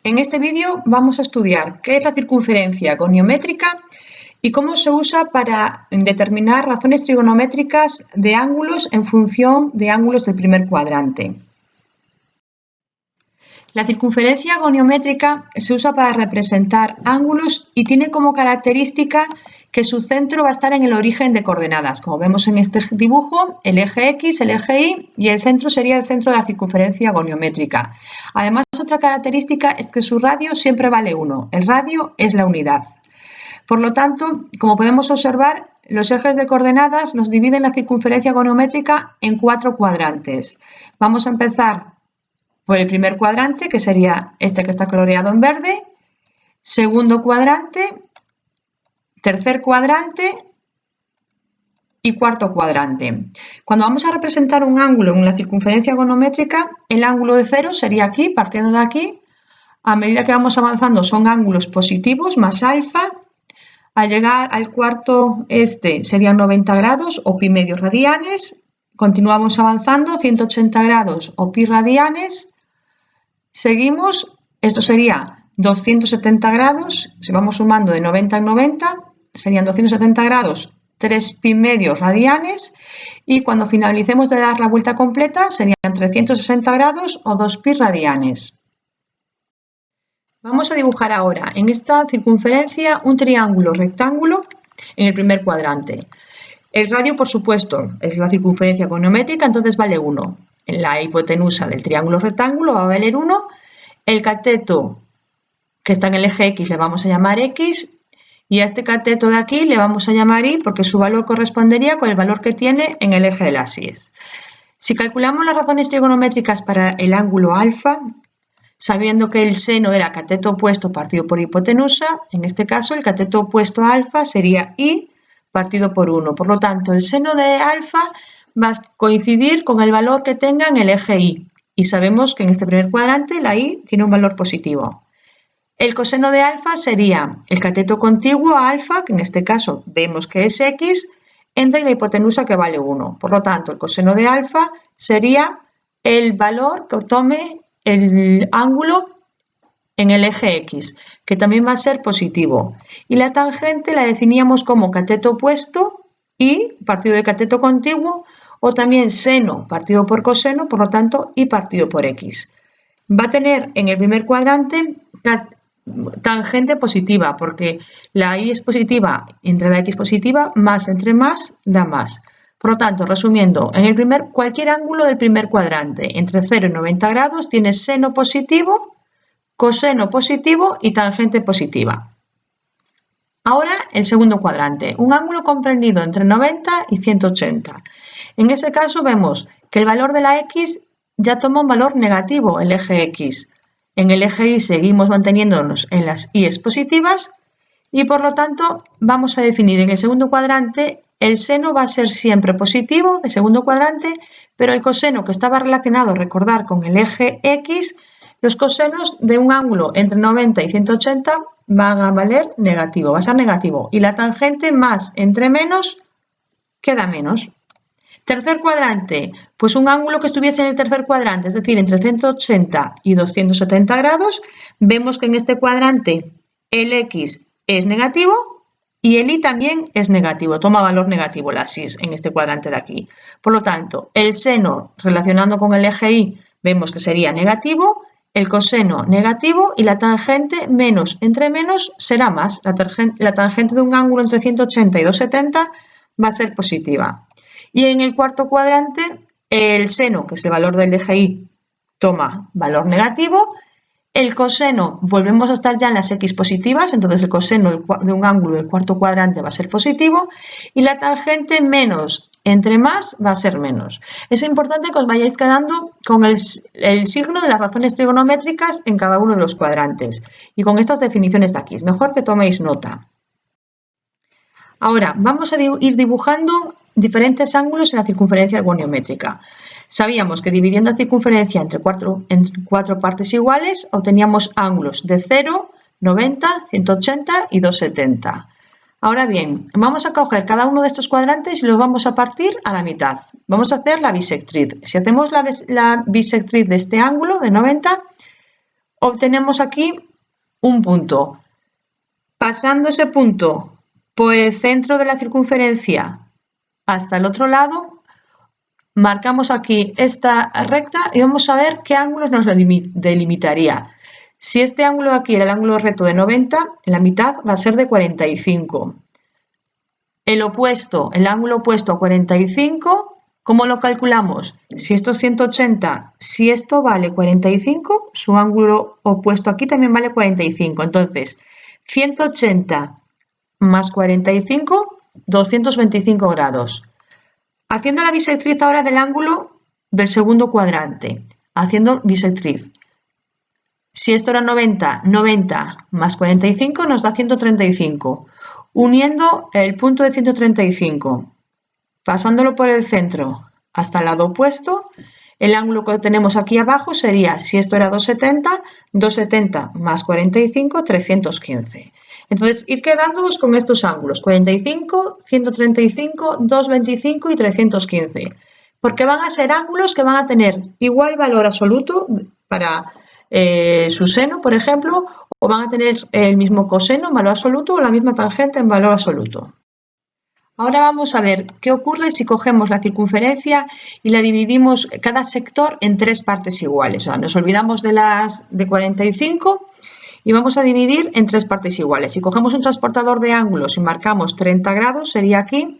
En este vídeo vamos a estudiar qué es la circunferencia goniométrica y cómo se usa para determinar razones trigonométricas de ángulos en función de ángulos del primer cuadrante. La circunferencia goniométrica se usa para representar ángulos y tiene como característica que su centro va a estar en el origen de coordenadas. Como vemos en este dibujo, el eje X, el eje Y y el centro sería el centro de la circunferencia goniométrica. Además, otra característica es que su radio siempre vale 1. El radio es la unidad. Por lo tanto, como podemos observar, los ejes de coordenadas nos dividen la circunferencia goniométrica en 4 cuadrantes. Vamos a empezar por el primer cuadrante, que sería este que está coloreado en verde, segundo cuadrante, tercer cuadrante y cuarto cuadrante. Cuando vamos a representar un ángulo en la circunferencia goniométrica, el ángulo de 0 sería aquí, partiendo de aquí. A medida que vamos avanzando son ángulos positivos más alfa. Al llegar al cuarto serían 90 grados o pi medios radianes. Continuamos avanzando, 180 grados o pi radianes. Seguimos, esto sería 270 grados, si vamos sumando de 90 en 90, serían 270 grados, 3 pi medios radianes, y cuando finalicemos de dar la vuelta completa serían 360 grados o 2 pi radianes. Vamos a dibujar ahora en esta circunferencia un triángulo rectángulo en el primer cuadrante. El radio, por supuesto, es la circunferencia goniométrica, entonces vale 1. La hipotenusa del triángulo rectángulo va a valer 1. El cateto que está en el eje X le vamos a llamar X. Y a este cateto de aquí le vamos a llamar Y porque su valor correspondería con el valor que tiene en el eje de las Y. Si calculamos las razones trigonométricas para el ángulo alfa, sabiendo que el seno era cateto opuesto partido por hipotenusa, en este caso el cateto opuesto a alfa sería Y partido por 1. Por lo tanto, el seno de alfa va a coincidir con el valor que tenga en el eje Y. Y sabemos que en este primer cuadrante la Y tiene un valor positivo. El coseno de alfa sería el cateto contiguo a alfa, que en este caso vemos que es X, entre la hipotenusa que vale 1. Por lo tanto, el coseno de alfa sería el valor que tome el ángulo en el eje X, que también va a ser positivo. Y la tangente la definíamos como cateto opuesto y partido de cateto contiguo, o también seno partido por coseno, por lo tanto, y partido por X. Va a tener en el primer cuadrante tangente positiva, porque la Y es positiva entre la X positiva, más entre más da más. Por lo tanto, resumiendo, cualquier ángulo del primer cuadrante entre 0 y 90 grados tiene seno positivo, coseno positivo y tangente positiva. Ahora el segundo cuadrante, un ángulo comprendido entre 90 y 180. En ese caso vemos que el valor de la X ya toma un valor negativo, el eje X. En el eje Y seguimos manteniéndonos en las Y positivas y por lo tanto vamos a definir en el segundo cuadrante el seno va a ser siempre positivo de segundo cuadrante, pero el coseno que estaba relacionado, recordar, con el eje X, los cosenos de un ángulo entre 90 y 180 van a valer negativo, va a ser negativo. Y la tangente más entre menos queda menos. Tercer cuadrante, pues un ángulo que estuviese en el tercer cuadrante, es decir, entre 180 y 270 grados, vemos que en este cuadrante el X es negativo y el Y también es negativo, toma valor negativo la Y en este cuadrante de aquí. Por lo tanto, el seno relacionando con el eje Y vemos que sería negativo, el coseno negativo y la tangente menos entre menos será más. La tangente de un ángulo entre 180 y 270 va a ser positiva. Y en el cuarto cuadrante, el seno, que es el valor del eje Y, toma valor negativo. El coseno, volvemos a estar ya en las X positivas, entonces el coseno de un ángulo del cuarto cuadrante va a ser positivo. Y la tangente menos entre más va a ser menos. Es importante que os vayáis quedando con el signo de las razones trigonométricas en cada uno de los cuadrantes. Y con estas definiciones de aquí, es mejor que toméis nota. Ahora, vamos a ir dibujando diferentes ángulos en la circunferencia goniométrica. Sabíamos que dividiendo la circunferencia entre cuatro partes iguales obteníamos ángulos de 0, 90, 180 y 270. Ahora bien, vamos a coger cada uno de estos cuadrantes y los vamos a partir a la mitad. Vamos a hacer la bisectriz. Si hacemos la bisectriz de este ángulo de 90, obtenemos aquí un punto. Pasando ese punto por el centro de la circunferencia hasta el otro lado, marcamos aquí esta recta y vamos a ver qué ángulos nos delimitaría. Si este ángulo de aquí era el ángulo recto de 90, la mitad va a ser de 45. El ángulo opuesto a 45, ¿cómo lo calculamos? Si esto es 180, si esto vale 45, su ángulo opuesto aquí también vale 45. Entonces, 180 más 45, 225 grados. Haciendo la bisectriz ahora del ángulo del segundo cuadrante. Haciendo bisectriz. Si esto era 90, 90 más 45 nos da 135. Uniendo el punto de 135, pasándolo por el centro hasta el lado opuesto, el ángulo que tenemos aquí abajo sería, si esto era 270, 270 más 45, 315. Entonces, ir quedándoos con estos ángulos, 45, 135, 225 y 315, porque van a ser ángulos que van a tener igual valor absoluto para su seno, por ejemplo, o van a tener el mismo coseno en valor absoluto o la misma tangente en valor absoluto. Ahora vamos a ver qué ocurre si cogemos la circunferencia y la dividimos cada sector en tres partes iguales. O sea, nos olvidamos de las de 45 y vamos a dividir en tres partes iguales. Si cogemos un transportador de ángulos y marcamos 30 grados, sería aquí,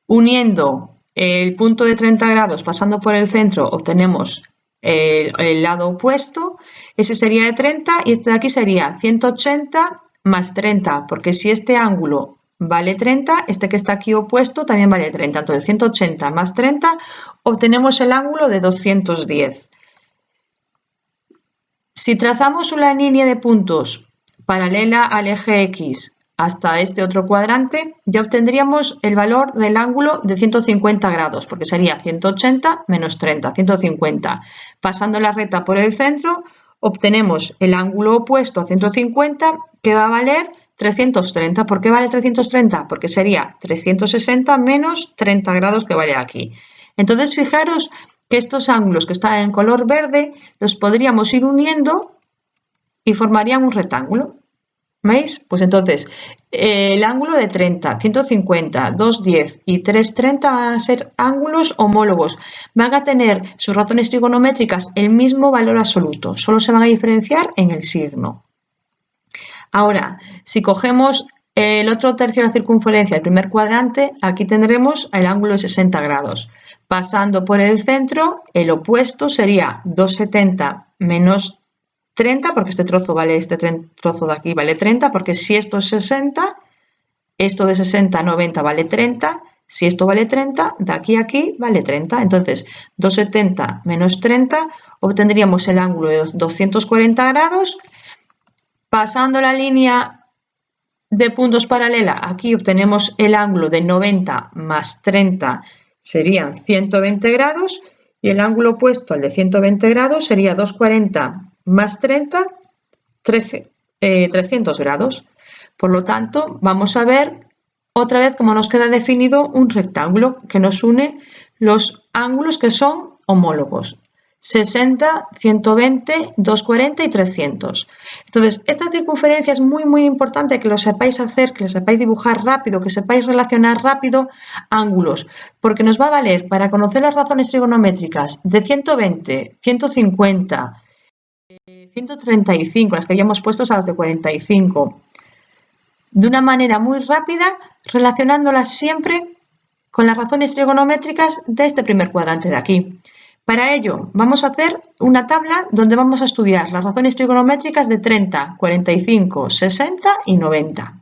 uniendo el punto de 30 grados pasando por el centro, obtenemos el lado opuesto, ese sería de 30 y este de aquí sería 180 más 30, porque si este ángulo vale 30, este que está aquí opuesto también vale 30, entonces 180 más 30 obtenemos el ángulo de 210. Si trazamos una línea de puntos paralela al eje X hasta este otro cuadrante, ya obtendríamos el valor del ángulo de 150 grados, porque sería 180 menos 30, 150. Pasando la recta por el centro, obtenemos el ángulo opuesto a 150, que va a valer 330. ¿Por qué vale 330? Porque sería 360 menos 30 grados que vale aquí. Entonces, fijaros que estos ángulos que están en color verde los podríamos ir uniendo y formarían un rectángulo. ¿Veis? Pues entonces, el ángulo de 30, 150, 210 y 330 van a ser ángulos homólogos. Van a tener sus razones trigonométricas el mismo valor absoluto, solo se van a diferenciar en el signo. Ahora, si cogemos el otro tercio de la circunferencia, el primer cuadrante, aquí tendremos el ángulo de 60 grados. Pasando por el centro, el opuesto sería 270 menos 30, porque este trozo de aquí vale 30, porque si esto es 60, esto de 60 a 90 vale 30, si esto vale 30, de aquí a aquí vale 30. Entonces, 270 menos 30, obtendríamos el ángulo de 240 grados. Pasando la línea de puntos paralela, aquí obtenemos el ángulo de 90 más 30, serían 120 grados, y el ángulo opuesto al de 120 grados sería 240 más 30, 300 grados. Por lo tanto, vamos a ver otra vez cómo nos queda definido un rectángulo que nos une los ángulos que son homólogos. 60, 120, 240 y 300. Entonces, esta circunferencia es muy importante que lo sepáis hacer, que lo sepáis dibujar rápido, que sepáis relacionar rápido ángulos, porque nos va a valer para conocer las razones trigonométricas de 120, 150, 135, las que habíamos puesto a las de 45, de una manera muy rápida, relacionándolas siempre con las razones trigonométricas de este primer cuadrante de aquí. Para ello, vamos a hacer una tabla donde vamos a estudiar las razones trigonométricas de 30, 45, 60 y 90.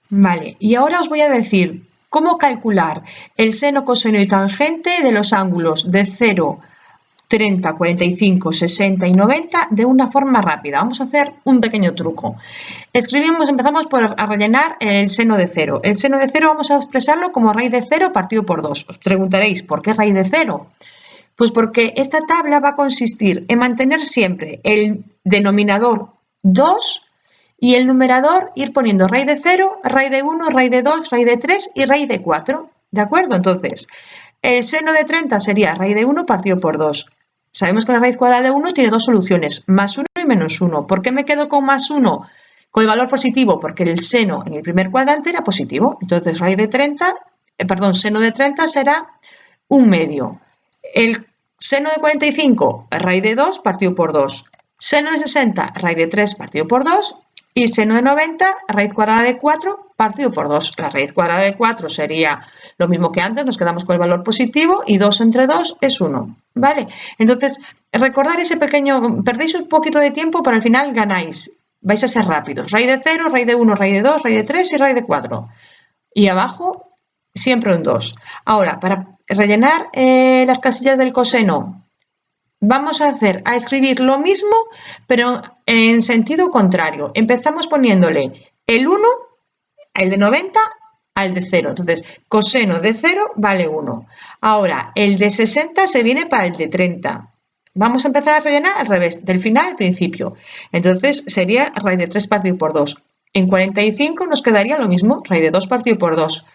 Vale, y ahora os voy a decir cómo calcular el seno, coseno y tangente de los ángulos de 0, 30, 45, 60 y 90 de una forma rápida. Vamos a hacer un pequeño truco. Empezamos a rellenar el seno de 0. El seno de 0 vamos a expresarlo como raíz de 0 partido por 2. Os preguntaréis, ¿por qué raíz de 0? Pues porque esta tabla va a consistir en mantener siempre el denominador 2 y el numerador ir poniendo raíz de 0, raíz de 1, raíz de 2, raíz de 3 y raíz de 4. ¿De acuerdo? Entonces, el seno de 30 sería raíz de 1 partido por 2. Sabemos que la raíz cuadrada de 1 tiene dos soluciones, más 1 y menos 1. ¿Por qué me quedo con más 1? Con el valor positivo, porque el seno en el primer cuadrante era positivo. Entonces, seno de 30 será 1/2. El seno de 45, raíz de 2 partido por 2. Seno de 60, raíz de 3 partido por 2. Y seno de 90, raíz cuadrada de 4 partido por 2. La raíz cuadrada de 4 sería lo mismo que antes, nos quedamos con el valor positivo y 2 entre 2 es 1. ¿Vale? Entonces, recordar ese pequeño, perdéis un poquito de tiempo, pero al final ganáis. Vais a ser rápidos. Raíz de 0, raíz de 1, raíz de 2, raíz de 3 y raíz de 4. Y abajo siempre un 2. Ahora, para rellenar las casillas del coseno, vamos a escribir lo mismo, pero en sentido contrario. Empezamos poniéndole el 1, el de 90, al de 0. Entonces, coseno de 0 vale 1. Ahora, el de 60 se viene para el de 30. Vamos a empezar a rellenar al revés, del final al principio. Entonces, sería raíz de 3 partido por 2. En 45 nos quedaría lo mismo, raíz de 2 partido por 2.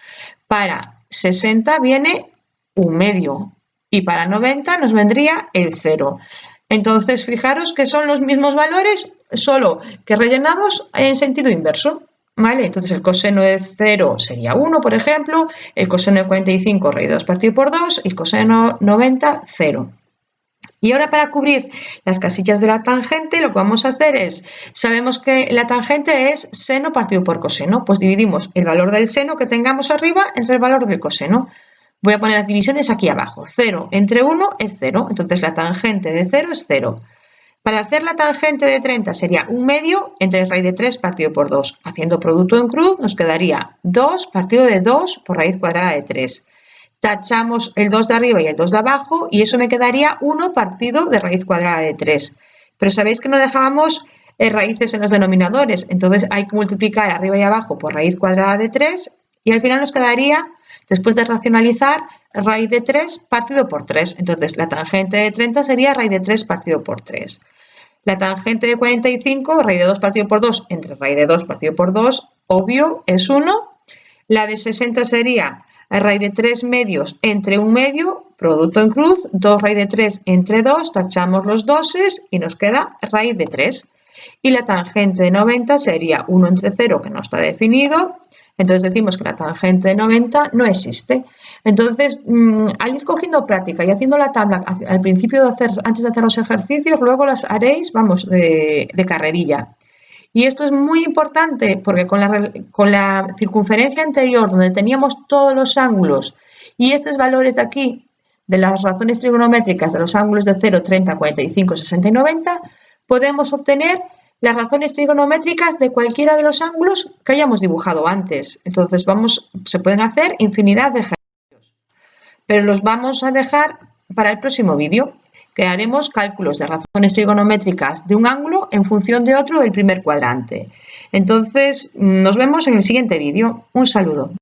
Para 60 viene 1/2 y para 90 nos vendría el 0. Entonces, fijaros que son los mismos valores, solo que rellenados en sentido inverso. ¿Vale? Entonces, el coseno de 0 sería 1, por ejemplo, el coseno de 45, raíz de 2 partido por 2, y el coseno 90, 0. Y ahora, para cubrir las casillas de la tangente, lo que vamos a hacer es, sabemos que la tangente es seno partido por coseno, pues dividimos el valor del seno que tengamos arriba entre el valor del coseno. Voy a poner las divisiones aquí abajo. 0 entre 1 es 0, entonces la tangente de 0 es 0. Para hacer la tangente de 30 sería 1/2 entre raíz de 3 partido por 2. Haciendo producto en cruz nos quedaría 2 partido de 2 por raíz cuadrada de 3. Tachamos el 2 de arriba y el 2 de abajo y eso me quedaría 1 partido de raíz cuadrada de 3. Pero sabéis que no dejábamos raíces en los denominadores, entonces hay que multiplicar arriba y abajo por raíz cuadrada de 3 y al final nos quedaría, después de racionalizar, raíz de 3 partido por 3. Entonces la tangente de 30 sería raíz de 3 partido por 3. La tangente de 45, raíz de 2 partido por 2 entre raíz de 2 partido por 2, obvio, es 1. La de 60 sería raíz de 3 medios entre 1/2, producto en cruz, 2 raíz de 3 entre 2, tachamos los doses y nos queda raíz de 3. Y la tangente de 90 sería 1 entre 0, que no está definido. Entonces decimos que la tangente de 90 no existe. Entonces, al ir cogiendo práctica y haciendo la tabla al principio antes de hacer los ejercicios, luego las haréis, vamos, de carrerilla. Y esto es muy importante porque con la circunferencia anterior, donde teníamos todos los ángulos y estos valores de aquí, de las razones trigonométricas de los ángulos de 0, 30, 45, 60 y 90, podemos obtener las razones trigonométricas de cualquiera de los ángulos que hayamos dibujado antes. Entonces, se pueden hacer infinidad de ejercicios, pero los vamos a dejar para el próximo vídeo, que haremos cálculos de razones trigonométricas de un ángulo en función de otro del primer cuadrante. Entonces, nos vemos en el siguiente vídeo. Un saludo.